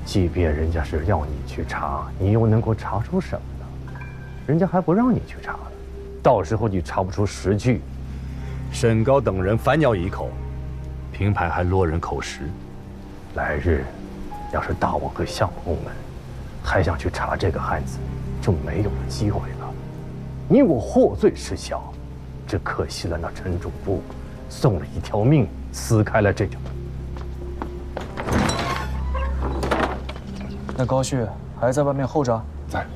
即便人家是要你去查，你又能够查出什么呢？人家还不让你去查呢，到时候你查不出实据，沈高等人反咬一口，平牌还落人口实。来日，要是大王和相公们还想去查这个汉子，就没有了机会了。你我获罪事小，只可惜了那陈主簿送了一条命，撕开了这条。那高旭还在外面候着？在。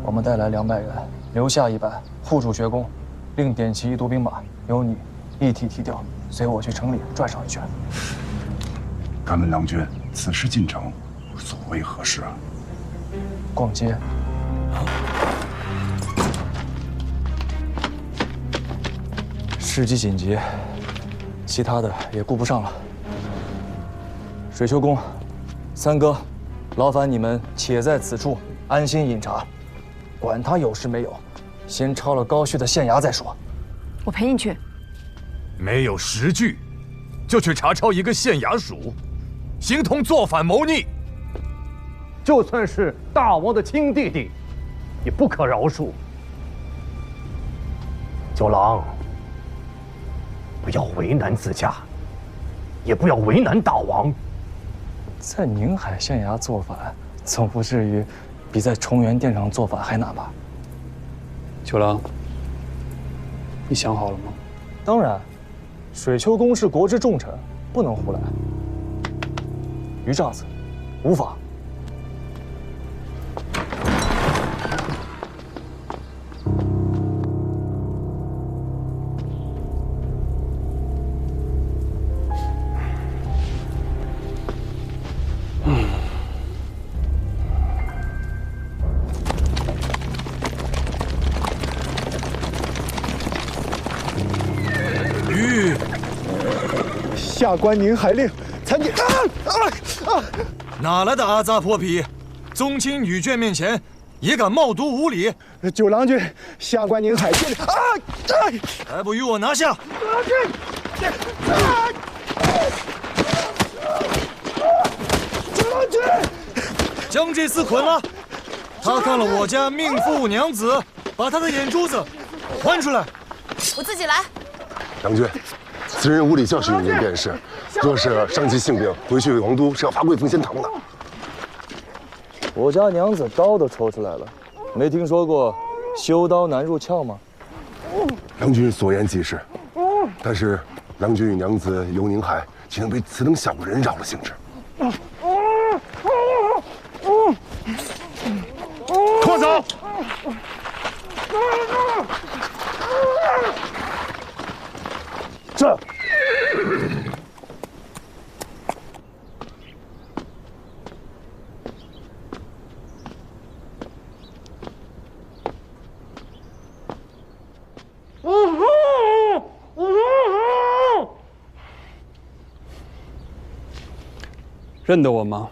我们带来200人，留下100护住学宫，另点齐1都兵马，由你一提提调，随我去城里转上一圈。敢问郎君，此时进城，所为何事啊？逛街。事机紧急，其他的也顾不上了。水秋公、三哥，劳烦你们且在此处安心饮茶，管他有事没有，先抄了高旭的县衙再说。我陪你去。没有实据，就去查抄一个县衙署，形同作反谋逆。就算是大王的亲弟弟，也不可饶恕。九郎，不要为难自家，也不要为难大王。在宁海县衙做反，总不至于比在崇元殿上做反还难吧？九郎，你想好了吗？当然，水秋公是国之重臣，不能胡来。于炸子，无法。下官宁海令，参见。哪来的阿扎泼皮？宗亲女眷面前也敢冒渎无礼？九郎君，下官宁海令。还不与我拿下！九郎君，将这厮捆了。他看了我家命妇娘子，把他的眼珠子还出来。我自己来。郎君，此人无礼教训于您便是，若是伤及性命，回去王都是要罚贵凤仙堂的。我家娘子刀都抽出来了，没听说过修刀难入鞘吗？郎君所言极是，但是郎君与娘子游宁海，岂能被此等小人扰了兴致？拖走！这。认得我吗？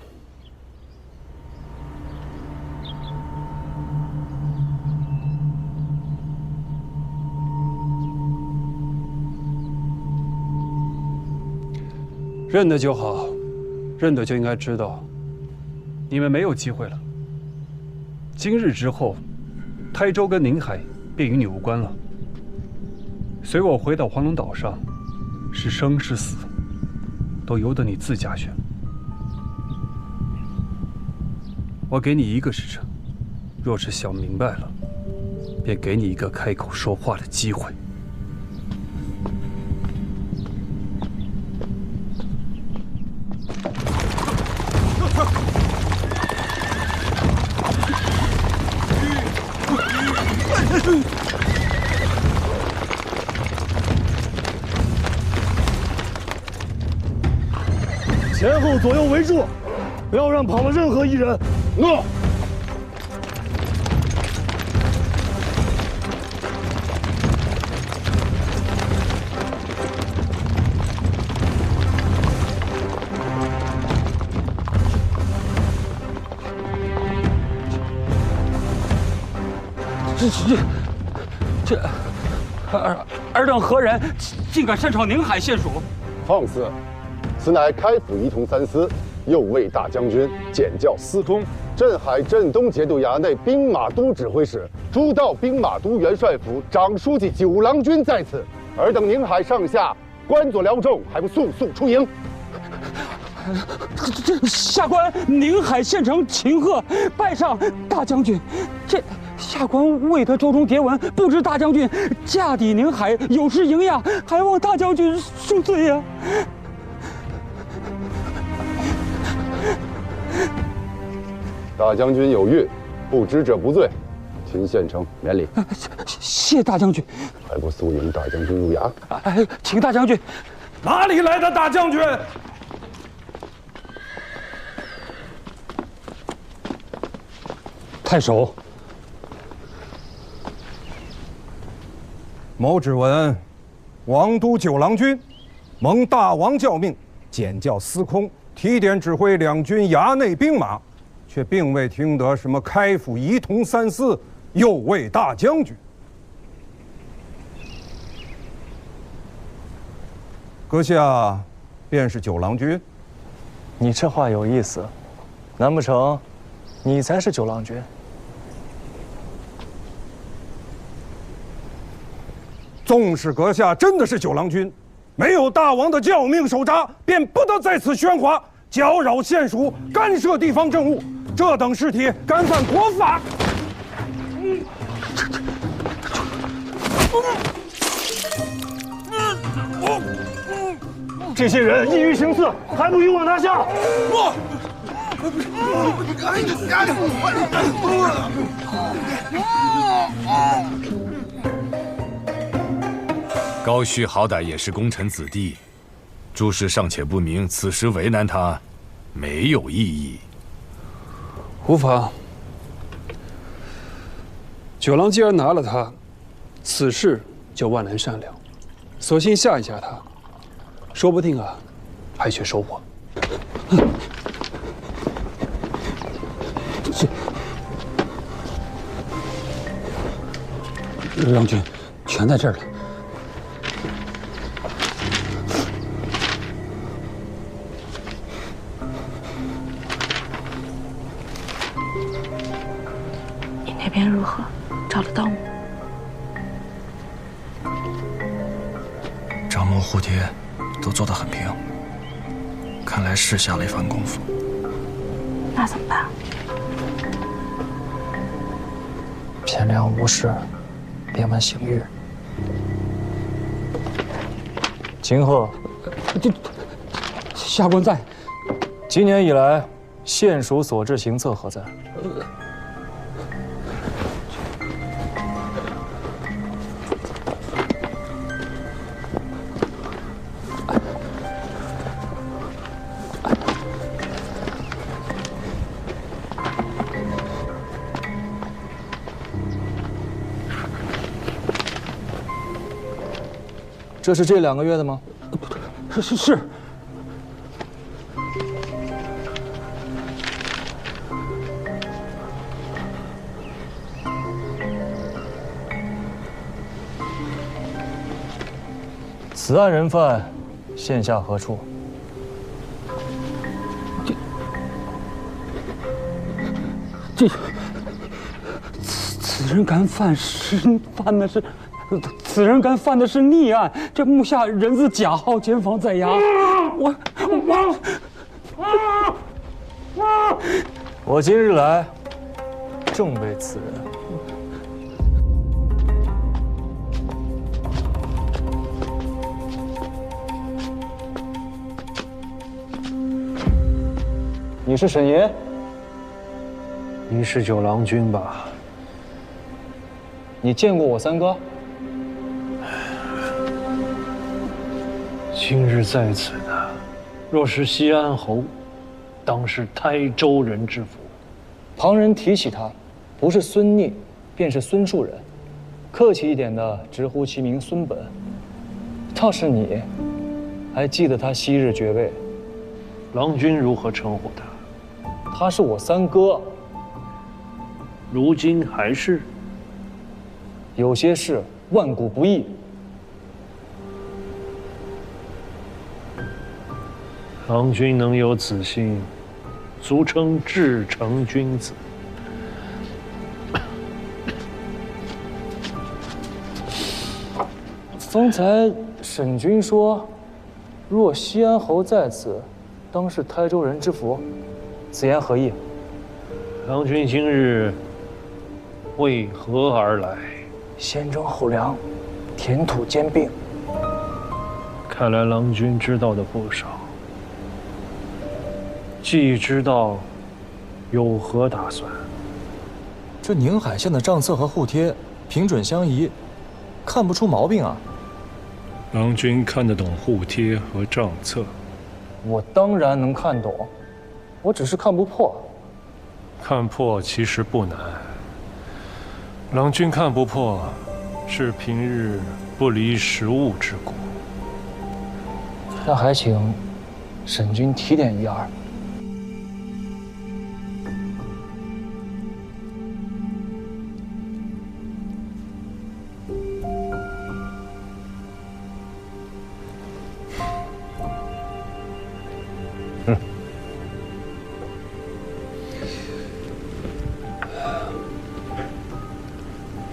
认得就好，认得就应该知道，你们没有机会了。今日之后，台州跟宁海便与你无关了。随我回到黄龙岛上，是生是死，都由得你自家选。我给你1个时辰，若是想明白了，便给你一个开口说话的机会。前后左右围住，不要让跑了任何一人。诺。尔等何人，竟敢擅闯宁海县署？放肆！此乃开府仪同三司，右卫大将军，简教司空，镇海镇东节度衙内兵马都指挥使，诸道兵马都元帅府长书记九郎君在此，尔等宁海上下官佐辽众，还不速速出营？下官宁海县城秦贺拜上大将军。这下官未得周中牒闻，不知大将军驾抵宁海，有失迎驾，还望大将军恕罪呀。大将军有谕，不知者不罪。秦县城免礼。谢大将军。还不速迎大将军入衙？请大将军。哪里来的大将军？太守，某只闻王都九郎君蒙大王教命，检教司空，提点指挥两军衙内兵马，却并未听得什么开府仪同三司、右卫大将军。阁下便是九郎君？你这话有意思，难不成你才是九郎君？纵使阁下真的是九郎君，没有大王的教命手札，便不得在此喧哗，搅扰县属，干涉地方政务，这等事体干犯国法。这些人异于行刺，还不与我拿下！高旭好歹也是功臣子弟，诸事尚且不明，此时为难他，没有意义。无妨。九郎既然拿了他，此事就万难善了。索性吓一吓他，说不定还缺收获。郎君，全在这儿了。你那边如何？找得到吗？张某、蝴蝶都做得很平，看来是下了一番功夫。那怎么办？天亮无事，便问行谕。秦贺，这下官在。今年以来，县属所至行策何在？这是这2个月的吗？是。此案人犯现下何处？此人敢犯此人敢犯的是逆案，这目下人自假号监防在押。我今日来，正为此人。你是沈爷？你是九郎君吧？你见过我三哥？今日在此的，若是西安侯，当是台州人之福。旁人提起他，不是孙逆，便是孙树人，客气一点的直呼其名孙本。倒是你，还记得他昔日爵位？郎君如何称呼他？他是我三哥。如今还是？有些事万古不易。郎君能有此心，足称至诚君子。方才沈君说，若西安侯在此，当是台州人之福，此言何意？郎君今日为何而来？先征后粮，田土兼并。看来郎君知道的不少。既知道，有何打算？这宁海县的账册和户贴平准相宜，看不出毛病啊。郎君看得懂户贴和账册？我当然能看懂，我只是看不破。看破其实不难。郎君看不破，是平日不离实务之故。那还请沈君提点一二。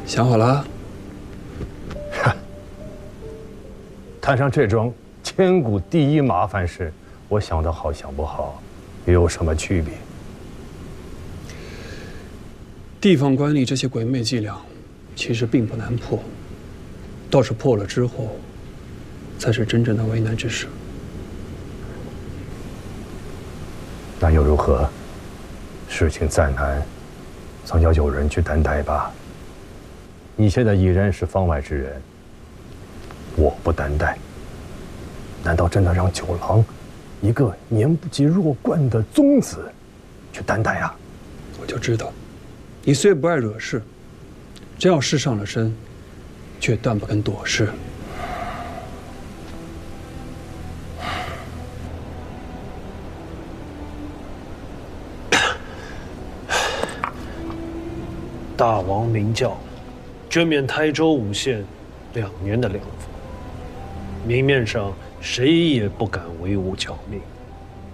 想好了？摊上这桩千古第一麻烦事，我想得好想不好，有什么区别？地方官吏这些鬼魅伎俩，其实并不难破，倒是破了之后，才是真正的为难之事。那又如何？事情再难，总要有人去担待吧。你现在已然是方外之人，我不担待，难道真的让九郎，一个年不及弱冠的宗子，去担待啊？我就知道，你虽不爱惹事，真要事上了身，却断不肯躲事。大王明教，捐免台州5县2年的粮赋，明面上谁也不敢违误剿命，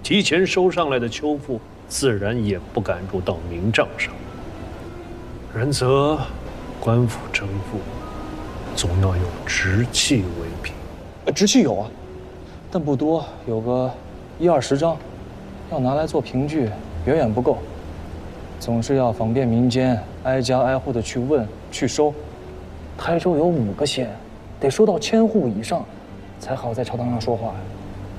提前收上来的秋赋，自然也不敢入到明账上。然则官府征赋，总要有直契为凭。直契有啊，但不多，有个10-20张，要拿来做凭据，远远不够。总是要访遍民间，挨家挨户的去问去收。台州有5个县，得收到1000户以上，才好在朝堂上说话。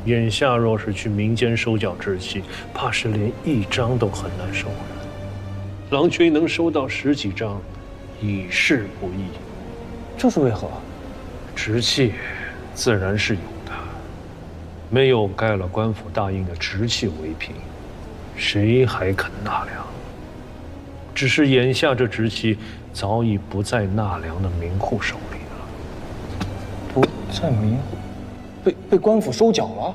眼下若是去民间收缴直契，怕是连1张都很难收回来。郎君能收到10几张，已是不易。这是为何？直契自然是有的，没有盖了官府大印的直契为凭，谁还肯纳粮？只是眼下这直契早已不在纳粮的民户手里了。不在民户，被官府收缴了？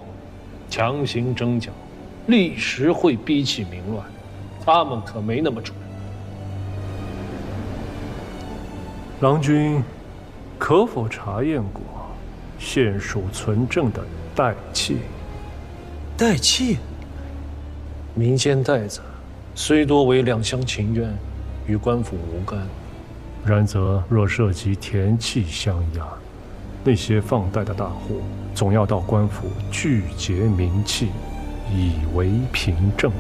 强行征缴，立时会逼起民乱，他们可没那么蠢。郎君，可否查验过县属存证的代契？代契？民间代子虽多为两厢情愿，与官府无干。然则若涉及田契相押，那些放贷的大户总要到官府具结明契，以为凭证。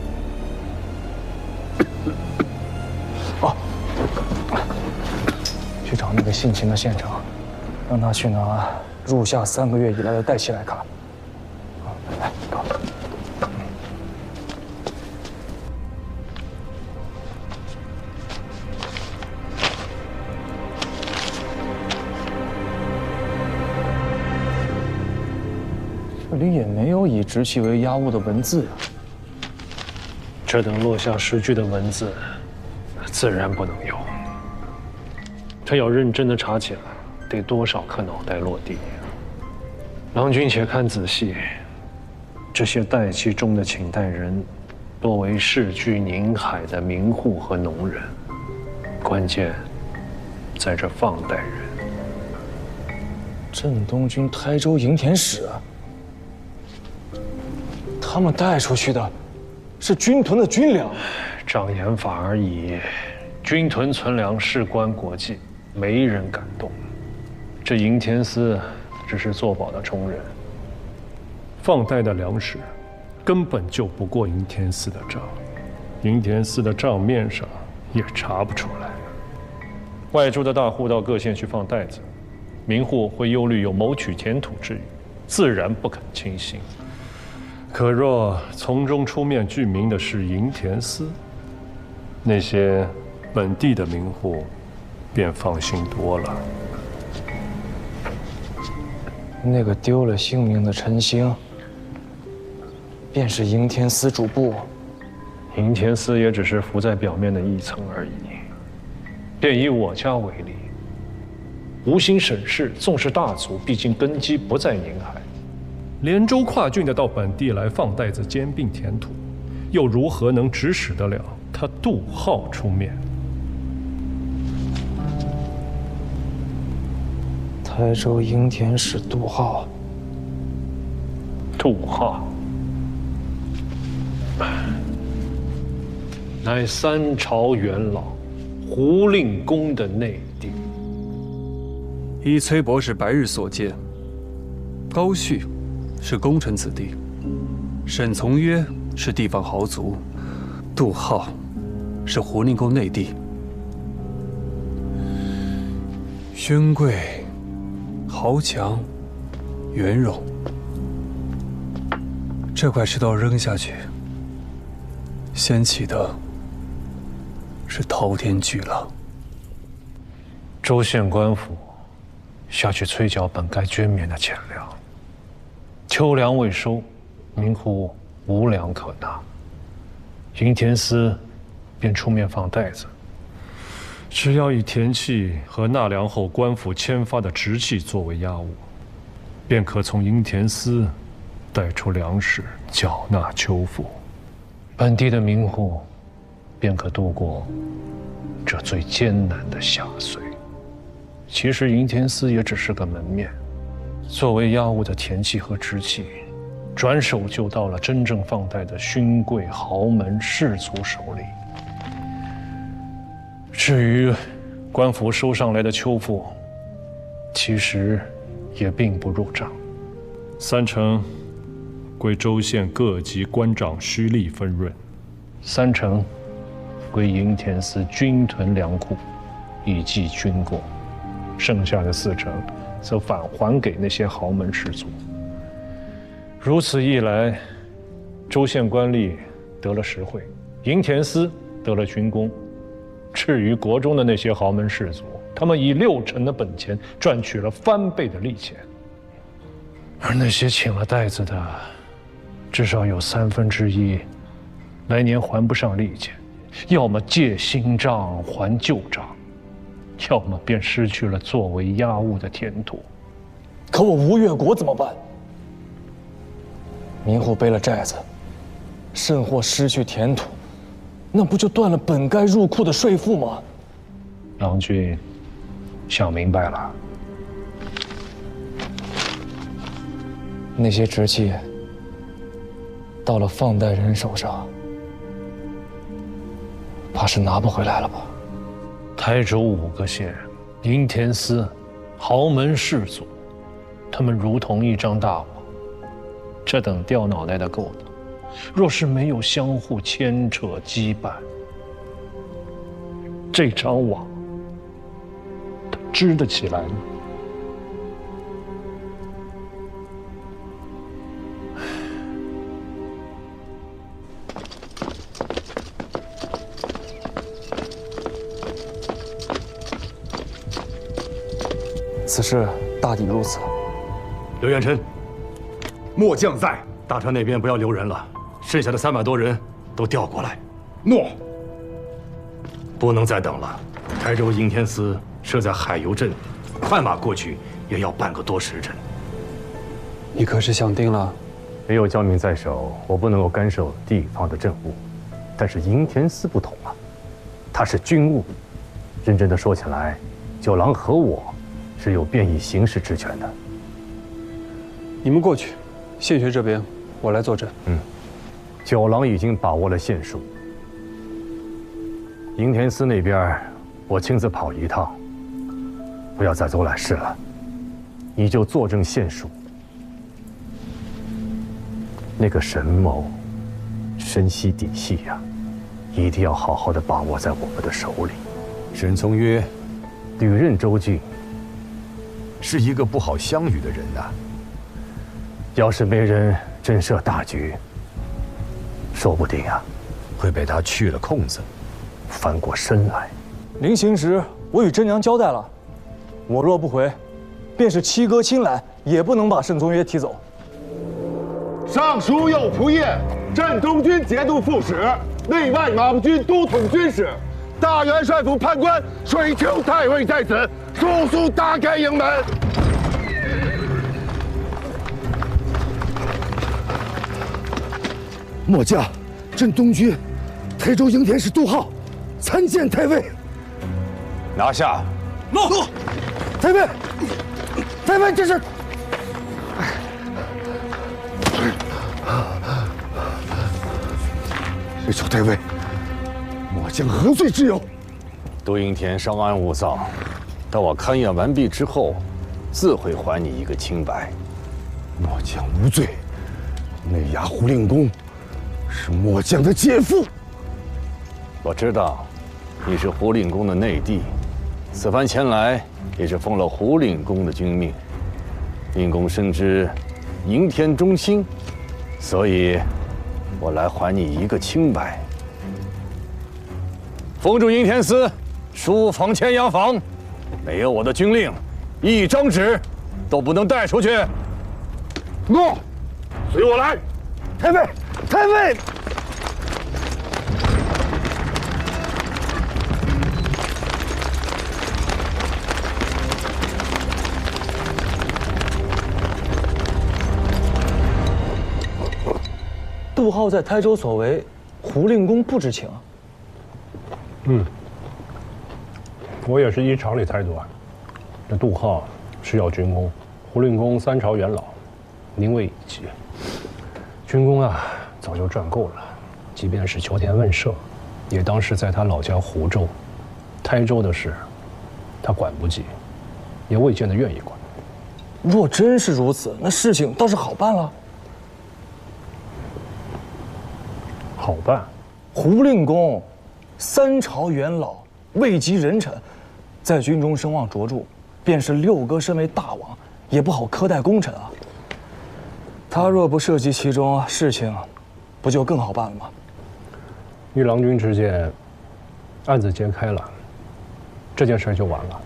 哦，去找那个姓秦的县长，让他去拿入夏3个月以来的代契来看。来，搞。这里也没有以直系为押物的文字啊。这等落下实据的文字，自然不能有。他要认真的查起来，得多少颗脑袋落地。郎君且看仔细，这些代契中的请代人，多为世居宁海的民户和农人，关键在这放贷人。镇东军台州营田使。他们带出去的是军屯的军粮，障眼法而已。军屯存粮事关国际，没人敢动。这营田司只是做保的充人，放贷的粮食根本就不过营田司的账，营田司的账面上也查不出来。外州的大户到各县去放贷子，民户会忧虑有谋取田土之虞，自然不肯轻信。可若从中出面拒民的是营田司，那些本地的民户便放心多了。那个丢了性命的陈兴，便是营田司主簿。营田司也只是浮在表面的一层而已。便以我家为例，无心省事，纵是大族，毕竟根基不在宁海。连州跨郡的到本地来放贷子兼并田土，又如何能指使得了他杜浩出面？台州营田使杜浩，杜浩乃三朝元老胡令公的内弟。依崔博士白日所见，高旭是功臣子弟，沈从约是地方豪族，杜浩是胡令公内弟。宣贵、豪强、袁荣，这块石头扔下去，掀起的是滔天巨浪。州县官府下去催缴本该捐免的钱粮，秋粮未收，民户无粮可拿，营田司便出面放贷子。只要以田契和纳粮后官府签发的直契作为押物，便可从营田司贷出粮食缴纳秋赋，本地的民户便可度过这最艰难的夏岁。其实营田司也只是个门面，作为押物的田契和直契，转手就到了真正放贷的勋贵豪门士族手里。至于官府收上来的秋赋，其实也并不入账，30%归州县各级官长胥吏分润，3%归营田司军屯粮库以计军功，剩下的4%则返还给那些豪门士族。如此一来，州县官吏得了实惠，营田司得了军功。至于国中的那些豪门士族，他们以60%的本钱赚取了翻倍的利钱，而那些请了贷子的，至少有1/3来年还不上利钱，要么借新账还旧账，要么便失去了作为押物的田土。可我吴越国怎么办？民户背了债子，甚或失去田土，那不就断了本该入库的税赋吗？郎君想明白了。那些直契到了放贷人手上，怕是拿不回来了吧？台州5个县，营田司、豪门士族，他们如同一张大网，这等掉脑袋的勾当，若是没有相互牵扯羁绊，这张网它织得起来吗？此事大抵如此。刘元琛，末将在。大川那边不要留人了，剩下的300多人都调过来。诺。不能再等了。台州营田司设在海油镇，快马过去也要半个多时辰。你可是想定了？没有教命在手，我不能够干涉地方的政务。但是营田司不同了，它是军务。认真的说起来，九郎和我是有便衣行事之权的。你们过去，县学这边我来坐镇。九郎已经把握了线数，营田司那边我亲自跑一趟，不要再做烂事了，你就坐正线数。那个沈某深悉底细呀，一定要好好的把握在我们的手里。沈从约屡任州郡，是一个不好相与的人呐。要是没人震慑大局，说不定啊，会被他去了空子，翻过身来。临行时，我与真娘交代了，我若不回，便是七哥亲来，也不能把沈从约提走。尚书右仆射、镇东军节度副使、内外马步军都统军使、大元帅府判官水丘太尉在此，速速打开营门。末将镇东军台州营田使杜浩参见太尉。拿下！诺！太尉，太尉，这是。水丘太尉，末将何罪之有？杜营田稍安勿躁，待我勘验完毕之后，自会还你一个清白。末将无罪，内衙胡令公是末将的姐夫。我知道，你是胡令公的内弟，此番前来也是奉了胡令公的军命。令公深知营田忠心，所以我来还你一个清白。封住营田司，书房前洋房，没有我的军令，一张纸都不能带出去。诺，随我来。太尉，太尉。杜浩在台州所为，胡令公不知情。我也是依常理态度啊。这杜浩是要军功，胡令公3朝元老，宁为已及。军功啊，早就赚够了。即便是秋田问社，也当是在他老家湖州、台州的事，他管不及，也未见得愿意管。若真是如此，那事情倒是好办了。好办。胡令公3朝元老，位极人臣，在军中声望卓著，便是六哥身为大王，也不好苛待功臣啊。他若不涉及其中，事情不就更好办了吗？与郎君之间，案子揭开了，这件事就完了。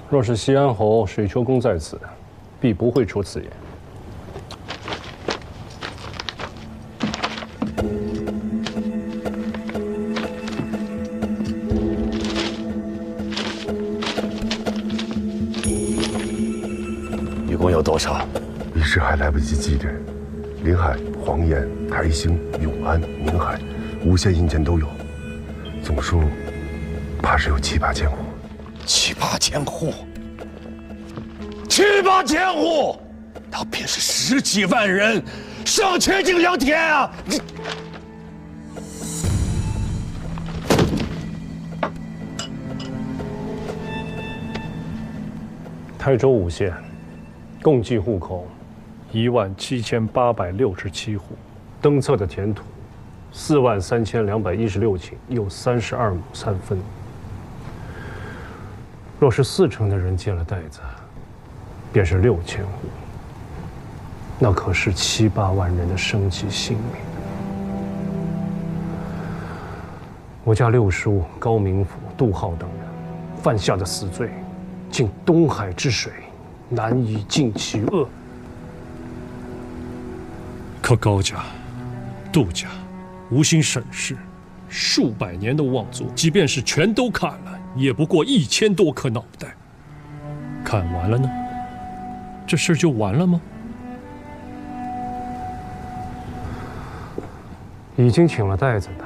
若是西安侯水丘公在此，必不会出此言。一共有多少？一时还来不及计点。临海、黄岩、台兴、永安、宁海，5县印鉴都有，总数怕是有7、8千户。7、8千户，7、8千户，那便是10几万人，上千斤良田啊！台州5县，共计户口17867户，登册的田土43216顷，又32亩3分。若是40%的人借了袋子，便是6000户，那可是7、8万人的生计性命。我家六叔高明甫、杜浩等人犯下的死罪，竟东海之水，难以尽其恶。可高家、杜家无心审视，数百年的妄作，即便是全都砍了，也不过1000多颗脑袋。砍完了呢，这事就完了吗？已经请了袋子的，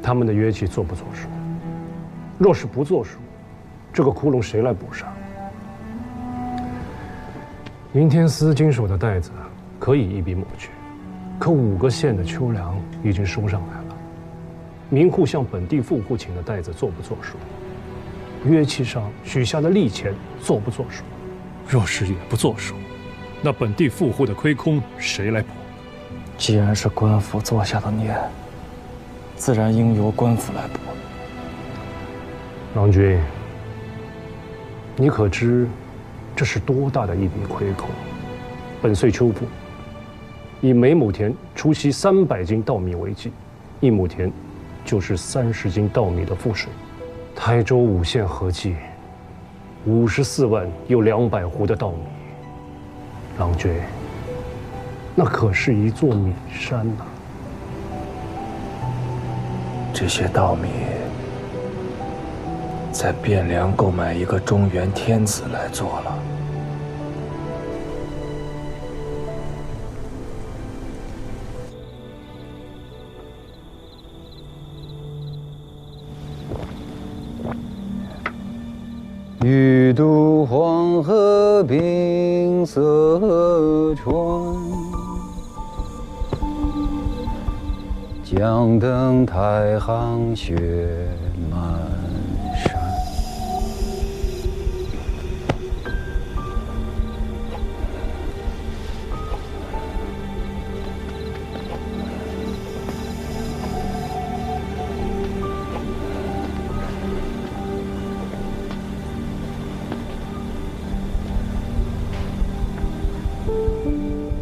他们的约期作不作数？若是不作数，这个窟窿谁来补上？营田司经手的袋子可以一笔抹去，可5个县的秋粮已经收上来了，民户向本地富户请的袋子做不作数？约期上许下的利钱作不作数？若是也不作数，那本地富户的亏空谁来补？既然是官府做下的孽，自然应由官府来补。郎君，你可知这是多大的一笔亏空？本岁秋铺，以每亩田除息300斤稻米为计，1亩田就是30斤稻米的赋税。台州5县合计54万又200斛的稻米，郎君，那可是一座米山呐！这些稻米，在汴梁购买一个中原天子来做了。欲渡黄河冰塞川，将登太行雪满山。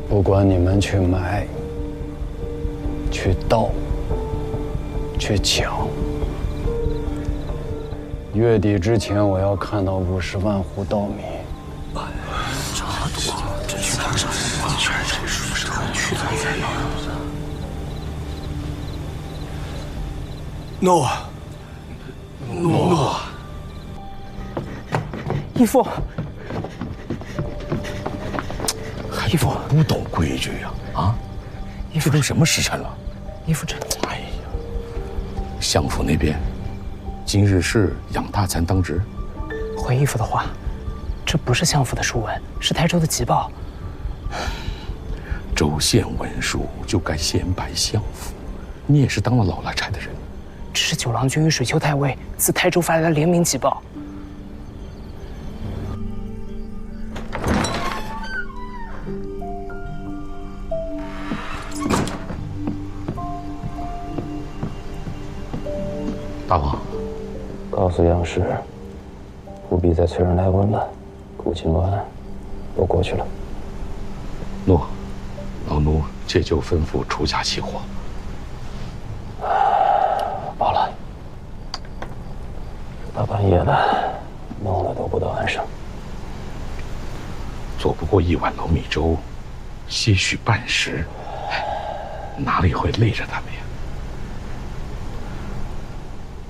不管你们去买、去盗、去抢，月底之前我要看到50万斛稻米。诺，义父，义父不懂规矩呀！啊，这都什么时辰了？义父，这……哎呀，相府那边今日是养大才当值。回义父的话，这不是相府的书文，是台州的急报。州县文书就该显摆相府，你也是当了老来差的人。这是九郎君与水丘太尉自台州发来的联名急报。大王，告诉杨氏，不必再催人来问了，顾金銮都过去了。诺，老奴这就吩咐出下起火。罢了，大半夜的，弄得都不得安生。做不过1碗老米粥，些许半食，哪里会累着他们呀？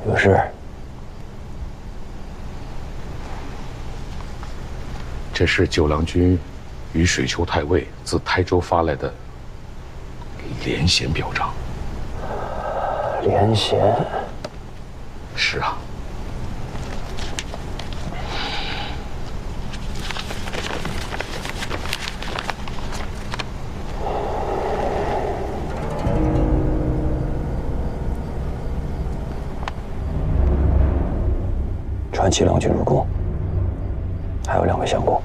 有事。这是九郎君与水丘太尉自台州发来的联衔表彰。联衔？是啊。传齐郎君入宫，还有2位相公。